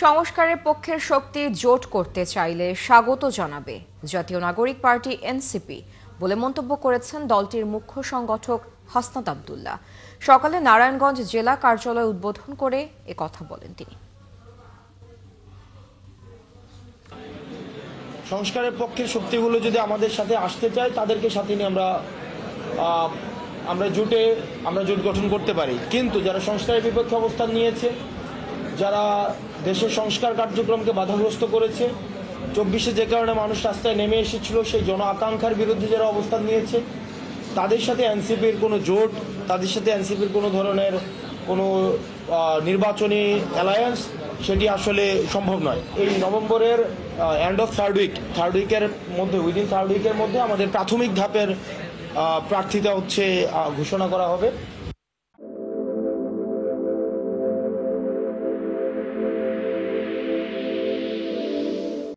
সংস্কারের পক্ষের শক্তি জোট করতে চাইলে স্বাগত জানাবে জাতীয় নাগরিক পার্টি এনসিপি বলে মন্তব্য করেছেন দলটির মুখ্য সংগঠক হাসনাত আব্দুল্লাহ। সকালে নারায়ণগঞ্জ জেলা কার্যালয় উদ্বোধন করে একথা বলেন তিনি। সংস্কারের পক্ষের শক্তিগুলো যদি আমাদের সাথে আসতে চায় তাদেরকে সাথে নিয়ে আমরা জোট গঠন করতে পারি, কিন্তু যারা সংস্কারের বিপক্ষে অবস্থান নিয়েছে, যারা দেশের সংস্কার কার্যক্রমকে বাধাগ্রস্ত করেছে, 24-এ যে কারণে মানুষ রাস্তায় নেমে এসেছিল সেই জন আকাঙ্ক্ষার বিরুদ্ধে যারা অবস্থান নিয়েছে, তাদের সাথে এনসিপির কোনো জোট, তাদের সাথে এনসিপির কোনো ধরনের কোনো নির্বাচনী অ্যালায়েন্স সেটি আসলে সম্ভব নয়। এই নভেম্বরের এন্ড অফ থার্ড উইকের মধ্যে উইদিন থার্ড উইকের মধ্যে আমাদের প্রাথমিক ধাপের প্রার্থিতা ঘোষণা করা হবে।